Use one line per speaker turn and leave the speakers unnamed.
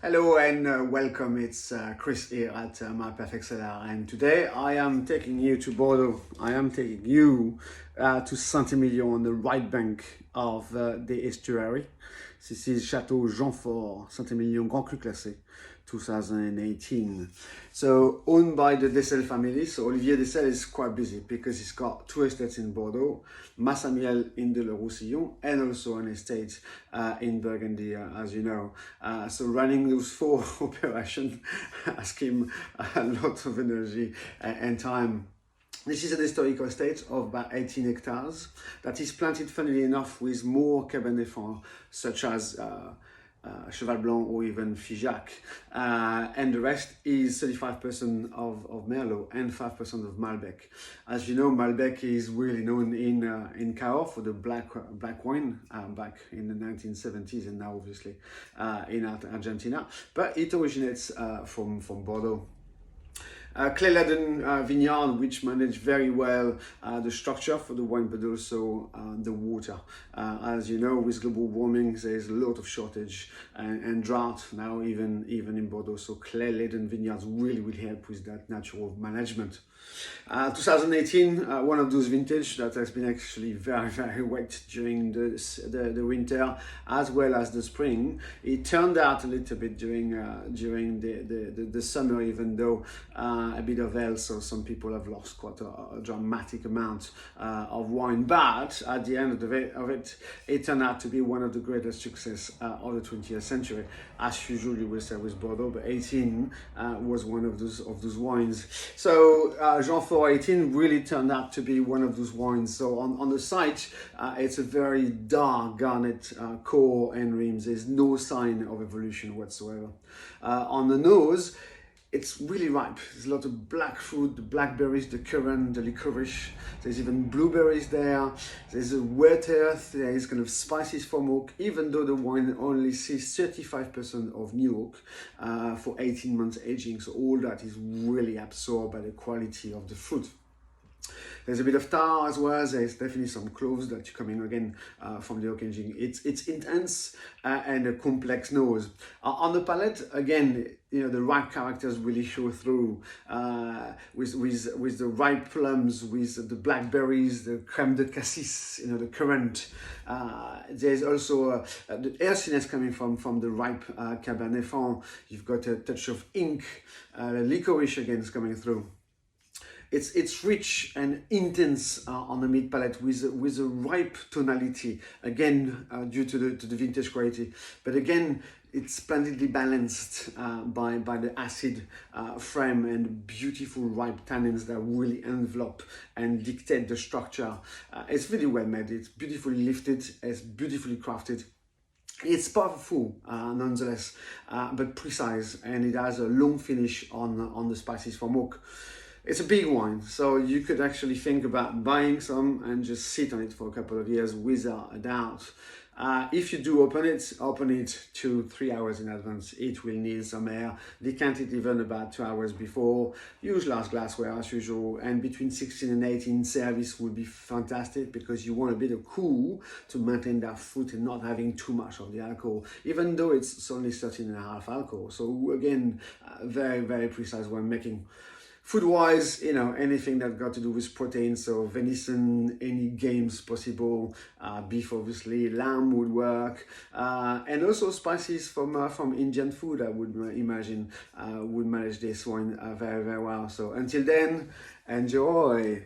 Hello and welcome. It's Chris here at my Perfect Cellar, and today I am taking you to Bordeaux. I am taking you to Saint-Emilion on the right bank of the estuary. This is Chateau Faure, Saint-Emilion Cru Classe, 2018. So owned by the Dessel family. So Olivier Dessel is quite busy because he's got two estates in Bordeaux, Massamiel in the Roussillon, and also an estate in Burgundy, as you know. So running those four operations ask him a lot of energy and time. This is an historical estate of about 18 hectares that is planted, funnily enough, with more Cabernet Franc, such as Cheval Blanc or even Figeac. And the rest is 35% of Merlot and 5% of Malbec. As you know, Malbec is really known in Cahors for the black wine back in the 1970s, and now obviously in Argentina. But it originates from Bordeaux. Clay-laden vineyard, which manage very well the structure for the wine, but also the water. As you know, with global warming, there's a lot of shortage and drought now, even in Bordeaux. So clay-laden vineyards really will help with that natural management. 2018, one of those vintage that has been actually very wet during the winter as well as the spring. It turned out a little bit during the summer, even though a bit of hail, so some people have lost quite a dramatic amount of wine. But at the end of it, it turned out to be one of the greatest success of the 20th century. As usual, you will say with Bordeaux, but 18 was one of those wines. So Jean Faure 18 really turned out to be one of those wines. So on the site, it's a very dark garnet core and rims. There's no sign of evolution whatsoever. On the nose, it's really ripe. There's a lot of black fruit, the blackberries, the currant, the licorice. There's even blueberries there. There's a wet earth. There is kind of spices from oak, even though the wine only sees 35% of new oak for 18 months aging. So all that is really absorbed by the quality of the fruit. There's a bit of tar as well. There's definitely some cloves that are coming again from the oak aging. It's intense and a complex nose. On the palate, again, you know, the ripe characters really show through with the ripe plums, with the blackberries, the crème de cassis, you know, the currant. There's also the earthiness coming from the ripe Cabernet Franc. You've got a touch of ink, licorice again is coming through. It's rich and intense on the mid palate with a ripe tonality, again due to the vintage quality. But again, it's splendidly balanced by the acid frame and beautiful ripe tannins that really envelop and dictate the structure. It's really well made. It's beautifully lifted. It's beautifully crafted. It's powerful nonetheless, but precise, and it has a long finish on the spices from oak. It's a big wine, so you could actually think about buying some and just sit on it for a couple of years without a doubt. If you do open it 2-3 hours in advance. It will need some air. Decant it even about 2 hours before. Use large glassware as usual, and between 16 and 18 service would be fantastic because you want a bit of cool to maintain that fruit and not having too much of the alcohol, even though it's only 13.5 alcohol. So again, very precise when making. Food-wise, you know, anything that got to do with protein, so venison, any games possible, beef obviously, lamb would work, and also spices from Indian food, I would imagine, would manage this wine very well. So until then, enjoy!